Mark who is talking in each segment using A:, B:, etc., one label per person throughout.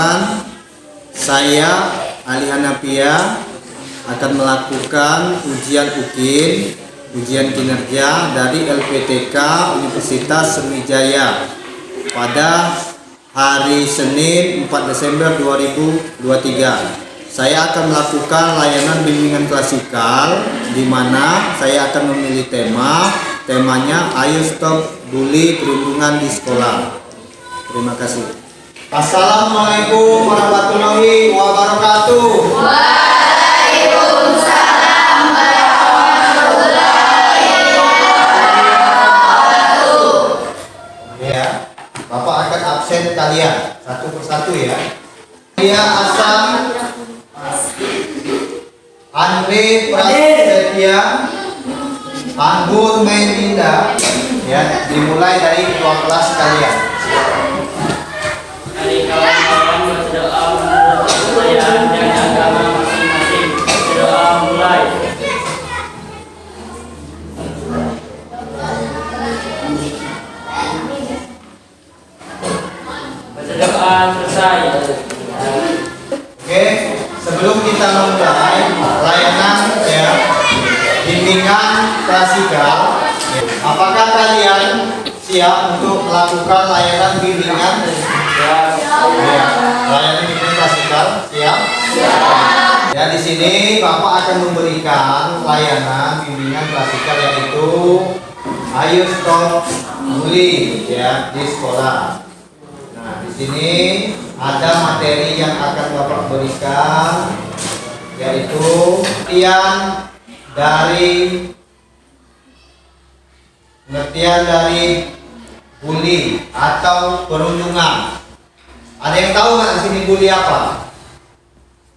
A: Perkenalkan, saya Ali Hanafiah akan melakukan ujian UKIN, ujian kinerja dari LPTK Universitas Sriwijaya pada hari Senin 4 Desember 2023. Saya akan melakukan layanan bimbingan klasikal, di mana saya akan memilih temanya Ayo Stop Bully Perundungan di Sekolah. Terima kasih. Assalamualaikum warahmatullahi wabarakatuh.
B: Waalaikumsalam warahmatullahi wabarakatuh.
A: Ya, Bapak akan absen kalian satu persatu ya. Dia Asam, Andre Prasetya, Anggun Melinda, ya, dimulai dari ketua kelas kalian.
C: Mari kawan-kawan berdoa menurut kepercayaan dan agama masing-masing. Berdoa mulai. Berdoa selesai.
A: Oke, sebelum kita memulai layanan ya bimbingan klasikal, apakah kalian siap untuk melakukan layanan bimbingan? Ya, layanan bimbingan klasikal, siap? Ya, di sini Bapak akan memberikan layanan bimbingan klasikal, yaitu Ayo Stop Bully ya di sekolah. Nah, di sini ada materi yang akan Bapak berikan, yaitu pengertian dari bully atau perundungan. Ada yang tahu nggak di sini bully apa?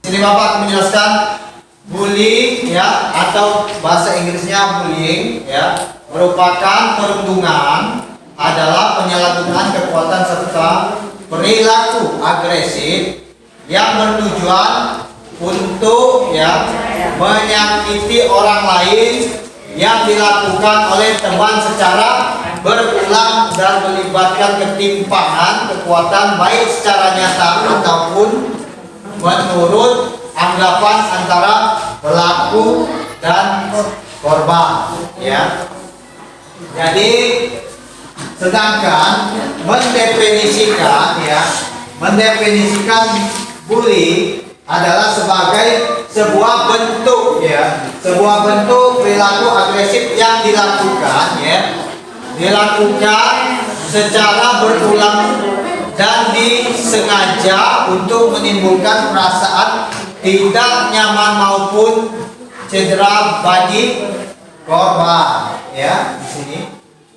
A: Di sini Bapak akan menjelaskan bully ya, atau bahasa Inggrisnya bullying ya, merupakan perundungan, adalah penyalahgunaan kekuatan serta perilaku agresif yang bertujuan untuk ya menyakiti orang lain, yang dilakukan oleh teman secara berulang dan melibatkan ketimpangan kekuatan baik secara nyata ataupun menurut anggapan antara pelaku dan korban ya. Jadi sedangkan mendefinisikan bully adalah sebagai sebuah bentuk perilaku agresif yang dilakukan secara berulang dan disengaja untuk menimbulkan perasaan tidak nyaman maupun cedera bagi korban ya di sini.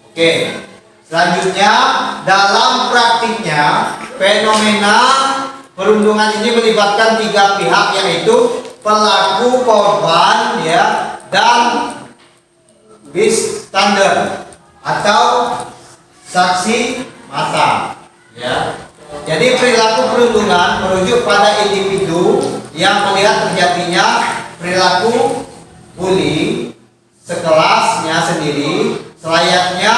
A: Oke. Selanjutnya, dalam praktiknya fenomena perundungan ini melibatkan tiga pihak, yaitu pelaku, korban ya, dan bystander atau saksi mata ya. Jadi perilaku perundungan merujuk pada individu yang melihat terjadinya perilaku bully sekelasnya sendiri, selayaknya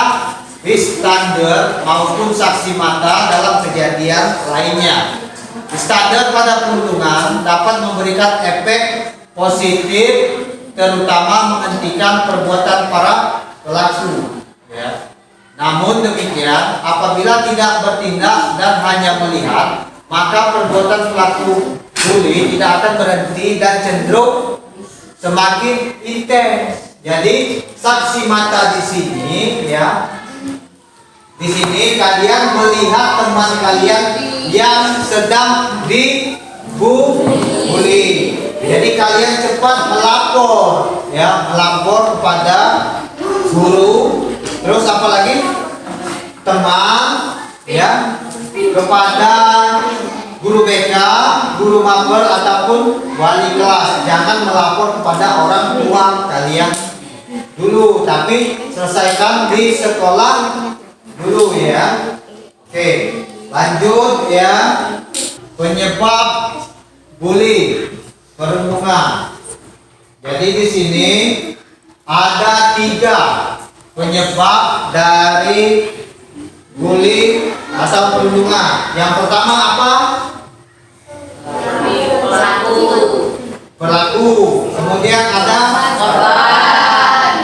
A: bystander maupun saksi mata dalam kejadian lainnya. Bystander pada perundungan dapat memberikan efek positif, terutama menghentikan perbuatan para pelaku ya. Namun demikian, apabila tidak bertindak dan hanya melihat, maka perbuatan pelaku bully tidak akan berhenti dan cenderung semakin intens. Jadi saksi mata di sini ya, di sini kalian melihat teman kalian yang sedang dibully. Jadi kalian cepat melapor kepada guru. Terus apa lagi? Teman ya, kepada guru BK, guru mapel ataupun wali kelas. Jangan melapor kepada orang tua kalian dulu, tapi selesaikan di sekolah dulu ya. Oke, lanjut ya. Penyebab bully perundungan. Jadi di sini ada tiga penyebab dari bully atau perundungan. Yang pertama apa? pelaku, kemudian ada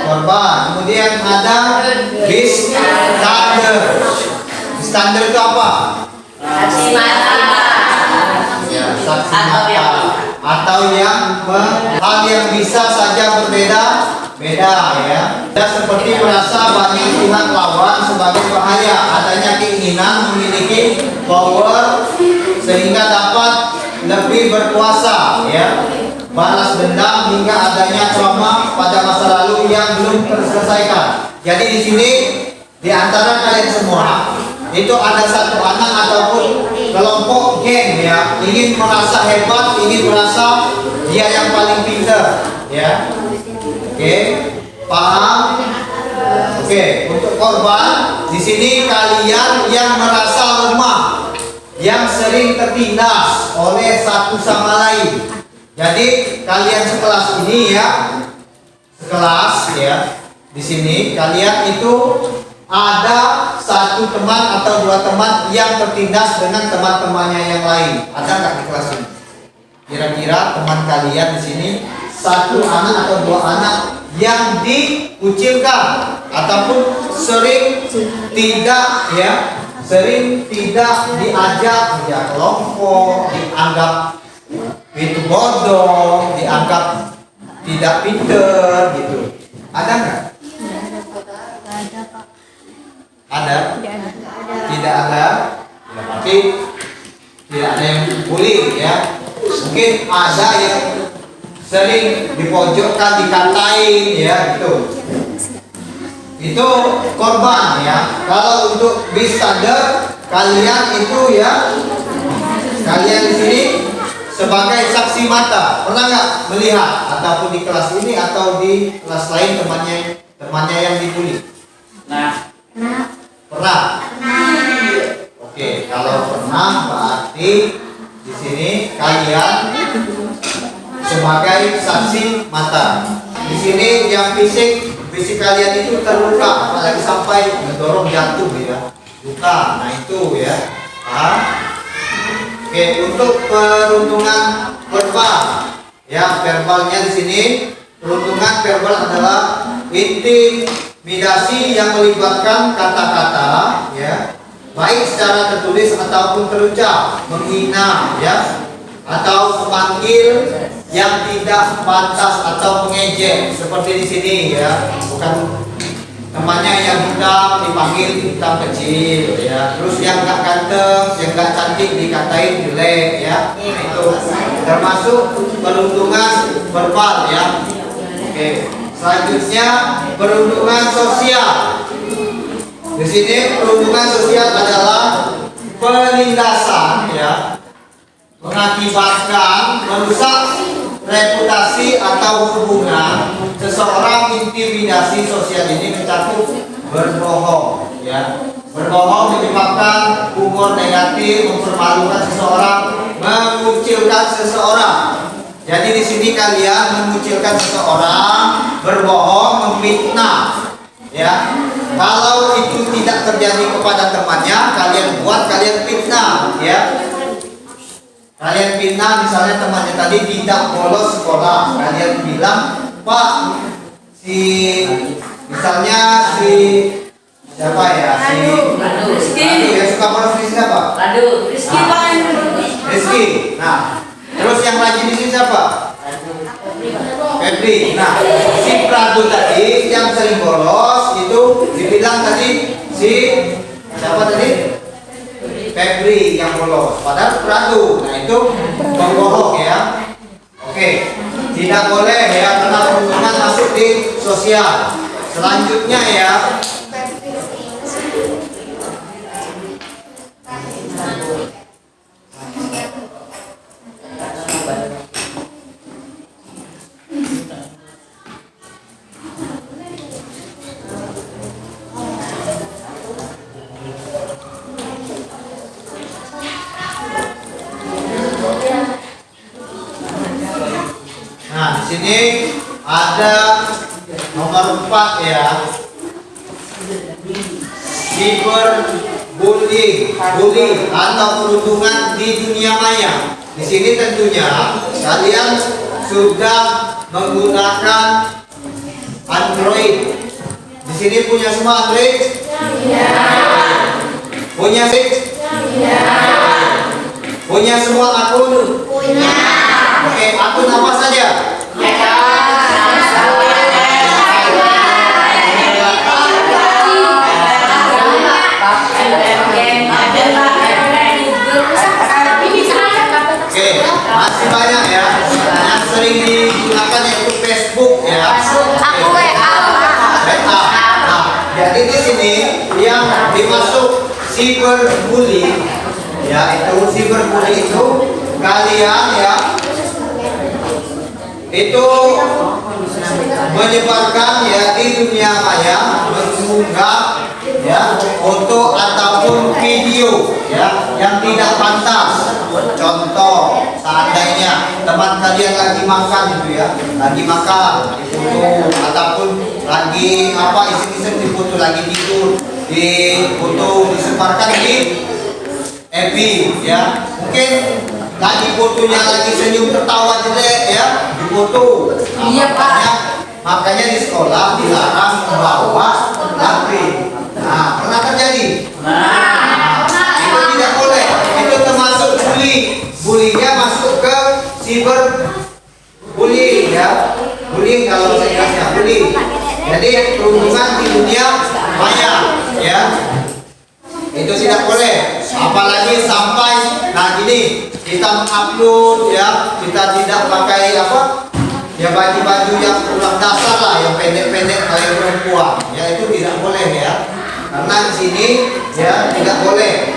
A: korban, kemudian ada bystander. Bystander itu apa?
B: Saksi mata.
A: Ya, saksi mata atau yang hal yang bisa saja berbeda ya. Dan seperti merasa banyak pihak lawan sebagai bahaya, adanya keinginan memiliki power sehingga dapat lebih berkuasa ya. Balas dendam hingga adanya trauma pada masa lalu yang belum terselesaikan. Jadi di sini di antara kalian semua itu ada satu anak ataupun kelompok geng ya, ingin merasa hebat, ingin merasa dia yang paling pintar ya. Oke, paham? Oke, untuk korban di sini kalian yang merasa lemah, yang sering tertindas oleh satu sama lain. Jadi kalian sekelas ini ya, sekelas ya. Di sini kalian itu ada satu teman atau dua teman yang tertindas dengan teman-temannya yang lain. Ada nggak di kelas ini? Kira-kira teman kalian di sini satu anak atau dua anak yang dikucilkan ataupun sering tidak ya, sering tidak diajak kerja kelompok, dianggap itu bodoh, dianggap tidak pinter gitu. Ada nggak? Ada? Tidak ada. Ya, tapi tidak ada yang bully ya. Mungkin ada yang sering dipojokkan, dikatain ya gitu. Itu korban ya. Kalau untuk bystander kalian itu ya, kalian di sini sebagai saksi mata. Pernah nggak melihat ataupun di kelas ini atau di kelas lain temannya yang dibully?
C: Nah,
A: Pernah? Oke, kalau pernah berarti di sini kalian sebagai saksi mata. Di sini yang fisik kalian itu terluka, apalagi sampai mendorong jatuh ya, luka. Nah itu ya. Oke, untuk peruntungan verbal, ya verbalnya di sini peruntungan verbal adalah intimidasi yang melibatkan kata-kata, ya, baik secara tertulis ataupun terucap, menghina, ya, atau memanggil yang tidak pantas atau mengejek, seperti di sini, ya, bukan temannya yang hitam dipanggil hitam kecil, ya, terus yang nggak ganteng, yang nggak cantik dikatain jelek, ya, nah, itu termasuk peruntungan verbal, ya. Oke, selanjutnya peruntungan sosial. Di sini peruntungan sosial adalah penindasan, ya, mengakibatkan merusak reputasi atau hubungan seseorang. Intimidasi sosial ini mencakup berbohong, ya. Berbohong menyebabkan humor negatif, mempermalukan seseorang, mengucilkan seseorang. Jadi di sini kalian mengucilkan seseorang, berbohong, memfitnah, ya. Kalau itu tidak terjadi kepada temannya, kalian buat, kalian fitnah, ya. Kalian fitnah, misalnya temannya tadi tidak bolos sekolah, kalian bilang, Pak, misalnya siapa ya, Rizky, ya, suka bolos di siapa?
B: Rizky, Pak.
A: Rizky. Nah, terus yang rajin di sini siapa? Febri. Nah, si Pradu tadi yang sering bolos itu dibilang tadi siapa tadi? Febri yang bolos, padahal Pradu. Nah, itu membohong, ya. Oke, tidak boleh, ya, karena peruntungan masuk di sosial. Selanjutnya, ya, nah, di sini ada nomor 4, ya. Cyberbullying, atau perundungan di dunia maya. Di sini tentunya kalian sudah menggunakan Android. Di sini punya semua Android? Iya. Punya sih? Iya. Punya semua akun? Punya. Oke, akun apa saja? Oke, masih banyak ya. Yang sering digunakan yaitu Facebook ya.
B: Aku WA.
A: WA. Nah, jadi di sini yang dimasuk cyberbully ya, itu cyberbully itu kalian ya itu menyebarkan ya di dunia maya, mengunggah ya foto ataupun video ya yang tidak pantas. Contoh, seandainya teman kalian lagi makan gitu ya, lagi makan di foto ataupun lagi apa iseng-iseng di foto, lagi tidur di foto, disebarkan di FB ya. Mungkin lagi fotonya lagi senyum tertawa jelek ya di foto. Nah,
B: Iya, Pak.
A: makanya di sekolah dilarang membawa HP. Nah, pernah terjadi? Itu tidak boleh. Itu termasuk bully. Bulinya masuk ke cyber bully ya. Bullying kalau saya ibaratnya bully. Jadi perundungan di dunia maya ya. Itu tidak boleh. Apalagi sampai nah gini, kita mengupload ya, kita tidak pakai apa? Ya baju-baju yang kurang dasar lah, yang pendek-pendek kayak perempuan. Ya itu tidak boleh ya. Karena di sini ya tidak boleh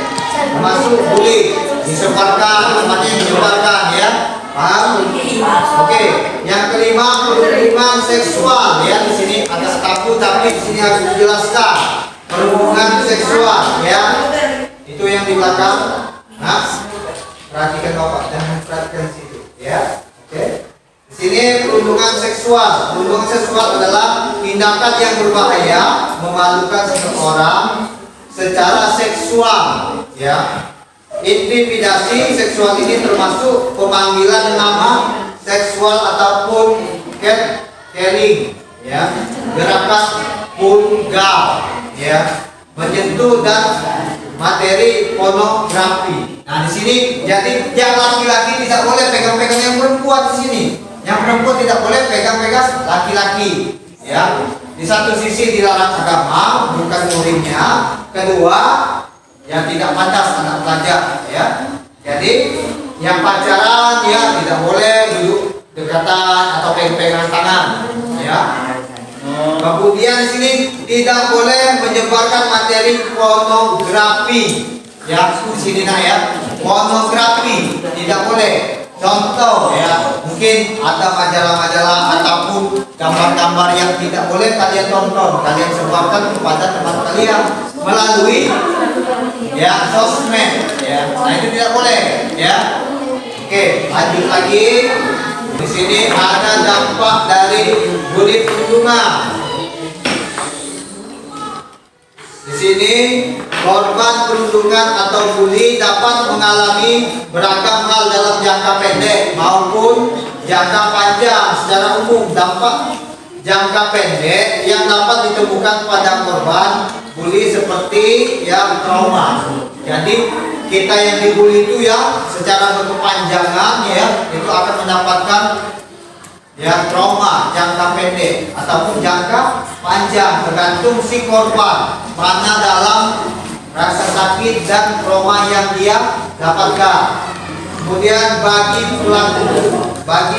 A: masuk bully, disebarkan, namanya menyebarkan ya. Paham? Oke. Yang kelima, perundungan seksual ya. Di sini agak kaku tapi di sini harus dijelaskan. Perundungan seksual ya. Itu yang di belakang. Nah, perhatikan Bapak, jangan perhatikan situ ya. Oke. Di sini perundungan seksual. Perundungan seksual adalah tindakan yang berbahaya, memalukan seseorang secara seksual ya. Intimidasi seksual ini termasuk pemanggilan nama seksual ataupun catcalling ya, gerakan vulgar ya, menyentuh dan materi pornografi. Nah, di sini jadi yang laki-laki tidak boleh pegang-pegang yang perempuan di sini. Yang perempuan tidak boleh pegang-pegang laki-laki ya. Di satu sisi dilarang agama, bukan murimnya. Kedua, yang tidak pantas anak pelajar ya. Jadi yang pacaran ya tidak boleh duduk dekatan atau pegang-pegang tangan ya. Kemudian di sini tidak boleh menyebarkan materi pornografi ya. Di sini nah ya, pornografi tidak boleh. Contoh ya, mungkin ada majalah-majalah ataupun gambar-gambar yang tidak boleh kalian tonton, kalian sebarkan kepada teman kalian melalui ya sosmed ya. Nah itu tidak boleh ya. Oke, lanjut lagi. Di sini ada dampak dari bully perundungan. Di sini korban perundungan atau bully dapat mengalami beragam hal dalam jangka pendek maupun jangka panjang. Secara umum, dampak jangka pendek yang dapat ditemukan pada korban bully seperti yang trauma. Jadi kita yang dibully itu ya secara berkepanjangan ya itu akan mendapatkan ya trauma jangka pendek ataupun jangka panjang, tergantung si korban mana dalam rasa sakit dan trauma yang dia dapatkan. Kemudian bagi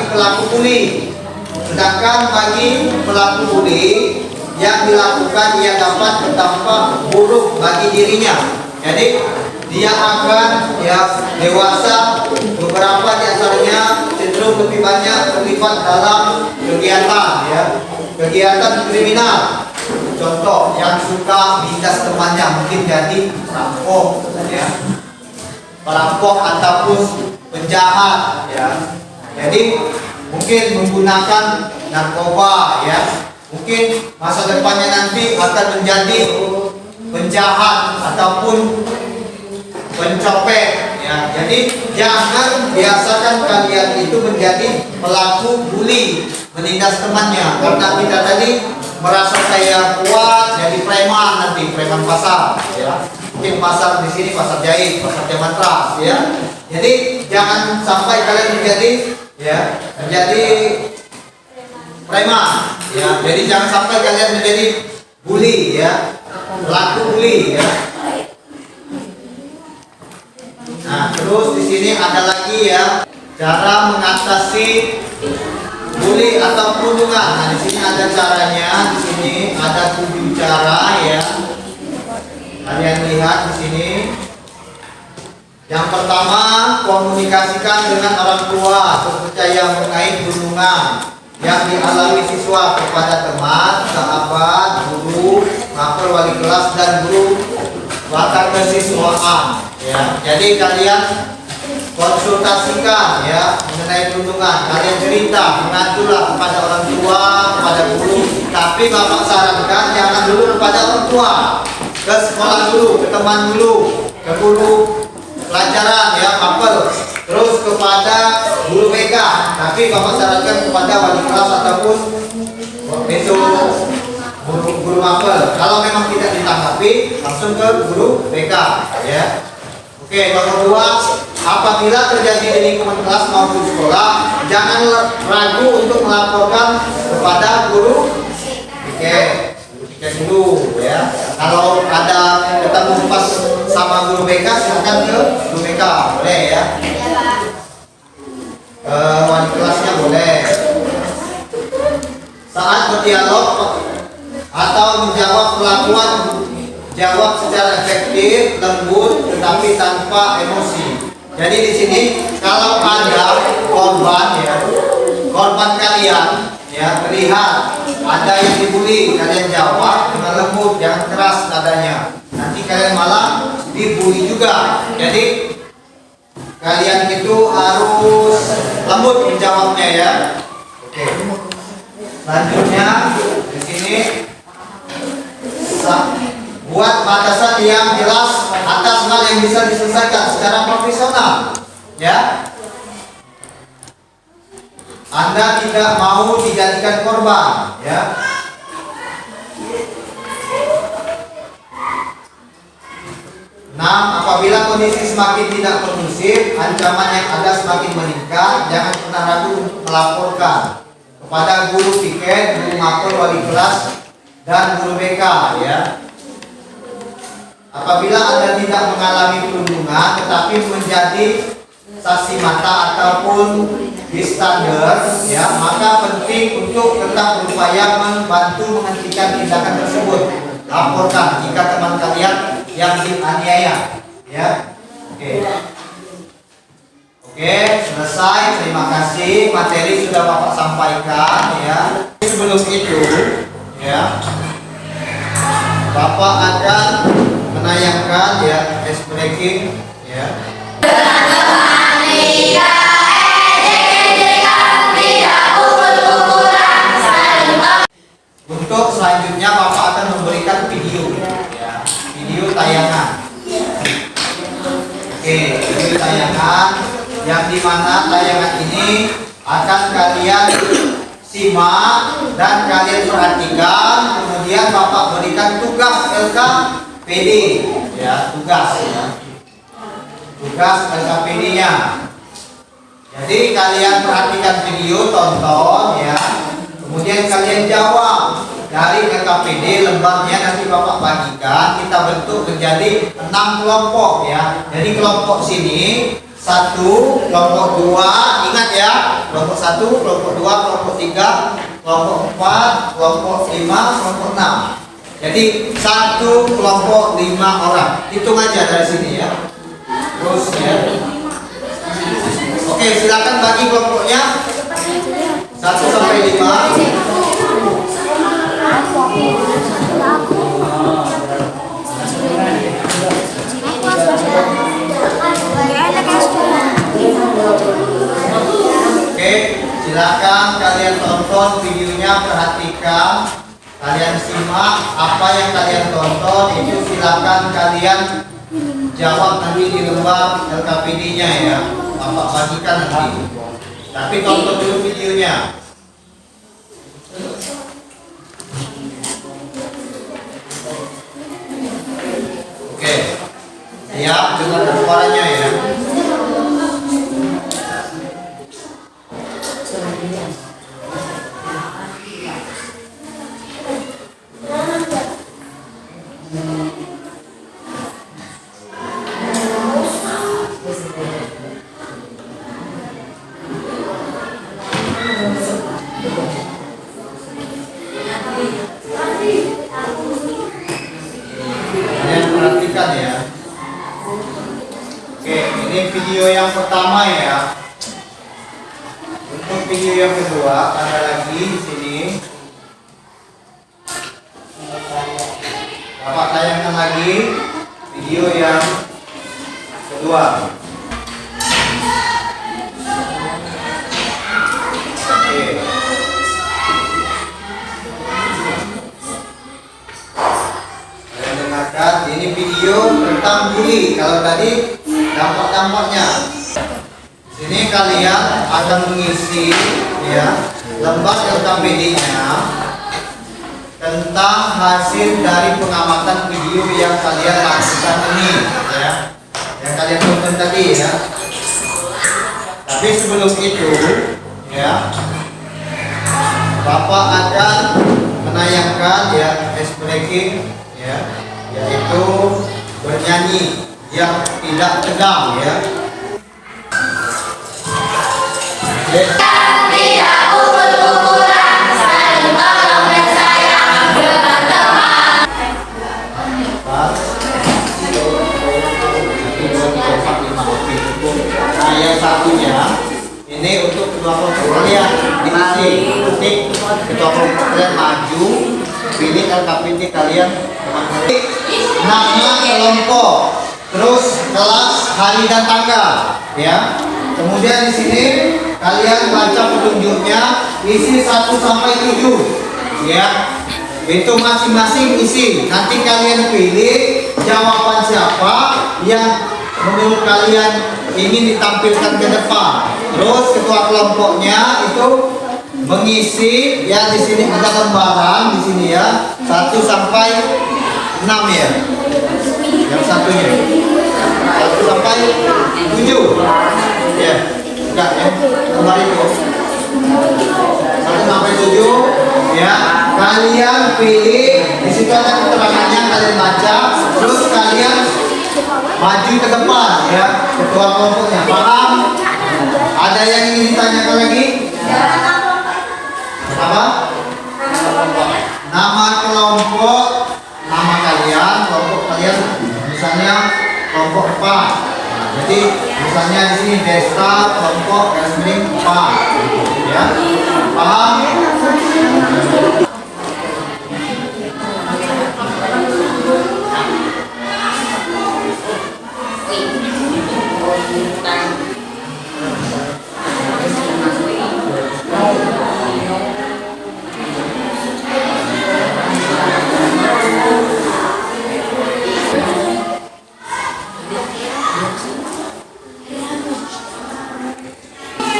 A: pelaku bully, sedangkan bagi pelaku bully yang dilakukan ia dapat berdampak buruk bagi dirinya. Jadi dia akan ya dewasa, beberapa di antaranya cenderung lebih banyak terlibat dalam kegiatan ya, kegiatan kriminal. Contoh yang suka bindas temannya mungkin jadi perampok ya, perampok ataupun penjahat ya. Jadi mungkin menggunakan narkoba ya, mungkin masa depannya nanti akan menjadi penjahat ataupun pencopet ya. Jadi jangan biasakan kalian itu menjadi pelaku bully, menindas temannya. Karena kita tadi merasa saya kuat, jadi preman nanti, preman pasar, ya. Mungkin pasar di sini pasar jahit, pasar Jamatras, ya. Jadi jangan sampai kalian menjadi preman, ya. Jadi jangan sampai kalian menjadi bully, ya, pelaku bully, ya. Nah, terus di sini ada lagi ya cara mengatasi bully atau perundungan. Nah, di sini ada caranya. Di sini ada 7 cara ya. Kalian lihat di sini. Yang pertama, komunikasikan dengan orang tua percaya mengenai perundungan yang dialami siswa kepada teman, sahabat, guru, maupun wali kelas dan guru bakal kesiswaan. Ya, jadi kalian konsultasikan ya mengenai perundungan. Kalian cerita, mengadulah kepada orang tua, kepada guru. Tapi bapak sarankan jangan dulu kepada orang tua, ke sekolah dulu, ke teman dulu, ke guru pelajaran ya, mapel. Terus kepada guru BK. Tapi bapak sarankan kepada wali kelas ataupun itu guru mapel. Kalau memang tidak ditanggapi, langsung ke guru BK ya. Oke, yang kedua, apabila terjadi di lingkungan kelas maupun sekolah, jangan ragu untuk melaporkan kepada guru. Oke, cek dulu ya. Kalau ada ketemu pas sama guru BK, silakan ke guru BK, boleh ya. Wali kelasnya boleh. Saat berdialog atau menjawab perlakuan, jawab secara efektif, lembut, tetapi tanpa emosi. Jadi di sini kalau ada korban ya, korban kalian ya, terlihat ada yang dibully, kalian jawab dengan lembut, jangan keras nadanya. Nanti kalian malah dibully juga. Jadi kalian itu harus lembut menjawabnya ya. Oke. Selanjutnya di sini buat batasan yang jelas atas hal yang bisa diselesaikan secara profesional ya. Anda tidak mau dijadikan korban ya. Apabila kondisi semakin tidak kondusif, ancaman yang ada semakin meningkat, jangan pernah ragu untuk melaporkan kepada guru piket, guru mapel, wali kelas dan guru BK ya. Apabila Anda tidak mengalami perundungan tetapi menjadi saksi mata ataupun bystander ya, maka penting untuk tetap berupaya membantu menghentikan tindakan tersebut. Laporkan jika teman kalian yang dianiaya ya. Oke, selesai. Terima kasih, materi sudah Bapak sampaikan ya. Sebelum itu ya, Bapak akan menayangkan ya test breaking ya. Untuk selanjutnya Bapak akan memberikan video ya, video tayangan. Oke, video tayangan yang dimana tayangan ini akan kalian simak dan kalian perhatikan. Kemudian Bapak berikan tugas LKPD ya, tugas LKPD-nya. Jadi kalian perhatikan video, tonton ya. Kemudian kalian jawab dari LKPD. Lembarnya nanti Bapak bagikan, kita bentuk menjadi 6 kelompok ya. Jadi kelompok sini 1, kelompok 2, ingat ya, kelompok 1, kelompok 2, kelompok 3, kelompok 4, kelompok 5, kelompok 6. Jadi 1 kelompok 5 orang. Hitung aja dari sini ya. Terus ya. Oke, silakan bagi kelompoknya 1 sampai 5. Oke, silakan kalian tonton videonya, perhatikan, kalian simak apa yang kalian tonton itu, silakan kalian jawab nanti di lembar LKPD-nya ya. Bapak bagikan nanti. Tapi tonton dulu videonya. Oke. Siap dengan suaranya ya. Kalian perhatikan ya. Oke, ini video yang pertama ya. Untuk video yang kedua ada lagi di sini. Bapak tayangkan lagi video yang kedua. Oke. Kalian dengarkan, ini video tentang bully. Kalau tadi dampak-dampaknya. Sini kalian akan mengisi ya lembar LKPD-nya tentang hasil dari pengamatan video yang kalian lakukan ini ya, yang kalian tonton tadi ya. Tapi sebelum itu ya, Bapak akan menayangkan ya ice breaking ya, yaitu bernyanyi yang tidak tegang ya. Oke. Nah, yang satunya ini untuk kedua kelompok kalian diisi. Nanti kedua kelompok kalian maju, pilih LKPD kalian, nama kelompok, terus kelas, hari dan tanggal, ya. Kemudian di sini kalian baca petunjuknya, isi 1 sampai 7, ya. Itu masing-masing isi. Nanti kalian pilih jawaban siapa yang menurut kalian ingin ditampilkan ke depan. Terus ketua kelompoknya itu mengisi ya, di sini ada lembaran di sini ya 1 sampai 6 ya. Yang satunya 1 sampai 7 ya. Enggak ya, lembar itu 1 sampai 7 ya. Kalian pilih, di situ ada keterangannya, kalian baca, terus kalian maju ke depan ya, ketua kelompoknya. Paham? Ada yang ingin ditanyakan lagi? Apa? Nama kelompok, nama kalian, kelompok kalian, misalnya kelompok 4. Jadi misalnya di sini desa kelompok garis 4, ya. Paham?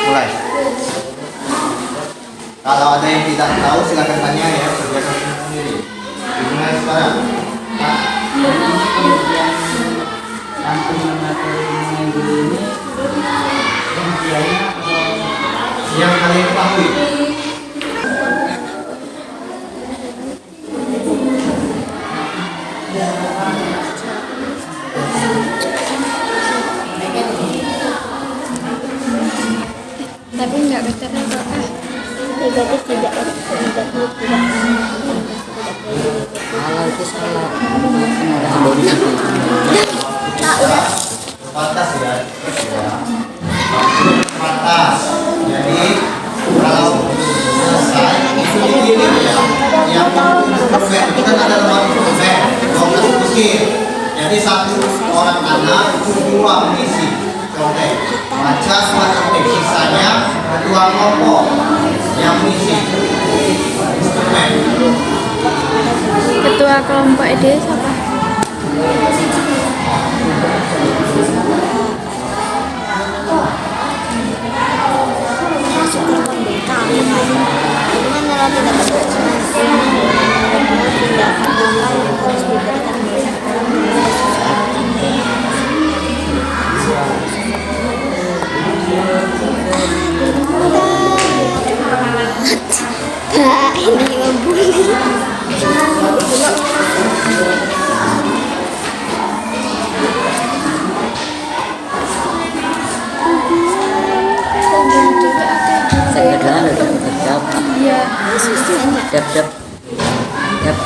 A: Mulai. Kalau ada yang tidak tahu silakan tanya ya, kerjakan sendiri. Dimulai sekarang. Yang kalian ketahui.
D: Tapi enggak veteran apakah negatif tidak
E: Kalau itu salah.
A: Batas ya. Batas. Jadi kalau selesai itu ini ya. Yang instrumen itu kan ada lembar instrumen, 12 kusir. Jadi 1 orang anak itu 2 mengisi contek. Baca semua contek, sisanya ketua kelompok yang mengisi instrumen.
D: ketua kelompok ide siapa? Iya. Susu enggak?
E: Dap dap. Dap.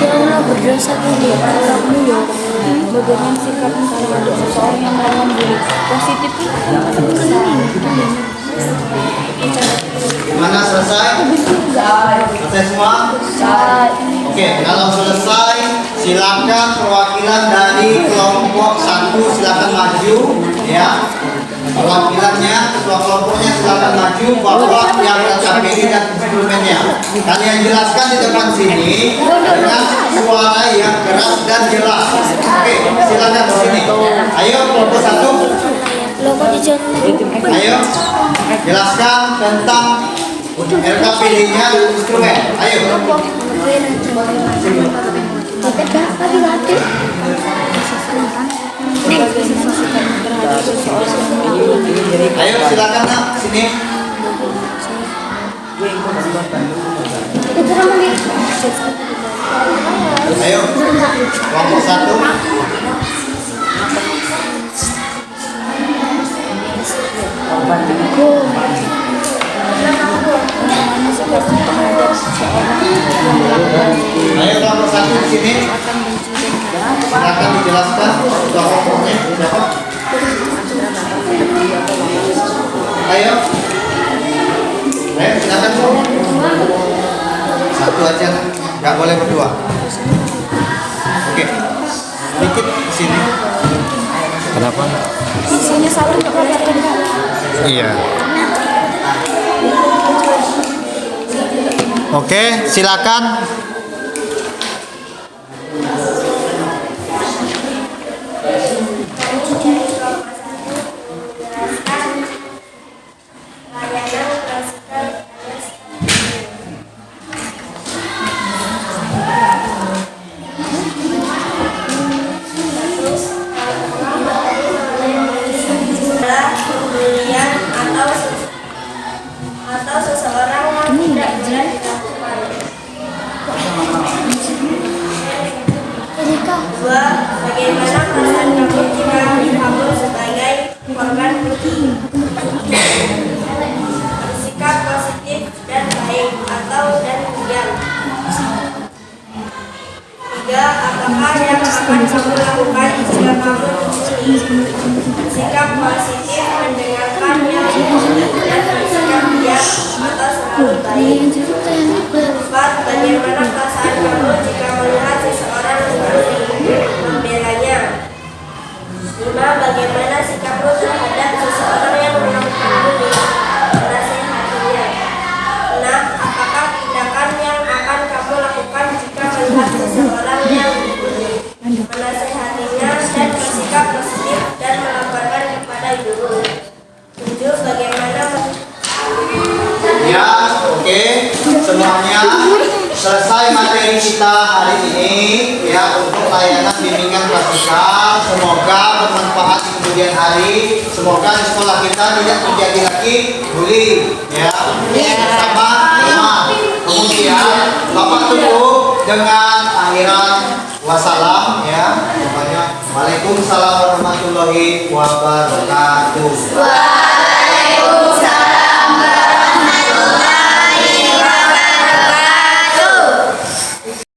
D: Ya Allah, berdosa kali Allahmu ya. Bagaimana sikap terhadap seseorang yang melawan diri positif itu?
A: Gimana, selesai? Selesai semua? Oke, kalau selesai silakan perwakilan dari kelompok 1 silakan maju ya. Perwakilannya, ketua kelompoknya silakan maju bawa yang LKPD dan instrumennya. Kalian jelaskan di depan sini dengan suara yang keras dan jelas. Oke, silakan di sini. Ayo kelompok 1.
D: Logo di jalan.
A: Ayo jelaskan tentang LKPD-nya dan instrumen. Ayo.
D: Tapi berapa di batu?
A: Ayo silakan nak sini. Ayo kelompok 1. Ayo kelompok 1 di sini. Silakan dijelaskan ketua kelompoknya siapa? Ayo. Ayo silakan. Satu aja, nggak boleh berdua. Oke. Sedikit di sini.
E: Kenapa?
D: Isinya satu keluarkan.
A: Iya. Oke, silakan.
B: Pembelian atau seseorang yang tidak dilakukan. 2. Bagaimana perasaan kamu jika kamu sebagai korban bullying? Bersikap positif dan baik atau dan diam. 3. Apakah yang akan kamu lakukan jika kamu dibully? Bersikap positif, mendengarkan yang dan bersikap diam atau selalu baik. 4. Bagaimana perasaan kamu jika melihat seseorang membelanya? 5. Bagaimana sikapmu terhadap seseorang yang melakukan bullying? Menasihatinya. 6. Apakah tindakan yang akan kamu lakukan jika melihat seseorang yang dibully? Menasihatinya dan bersikap positif dan melaporkan kepada guru. 7. Bagaimana
A: Ya, oke. Semuanya selesai materi kita hari ini ya untuk layanan bimbingan pratika. Semoga bermanfaat di kemudian hari. Semoga di sekolah kita tidak terjadi lagi bully ya. Sama kemudian Bapak tutup dengan akhiran wassalam ya. Pokoknya Waalaikumsalam warahmatullahi wabarakatuh.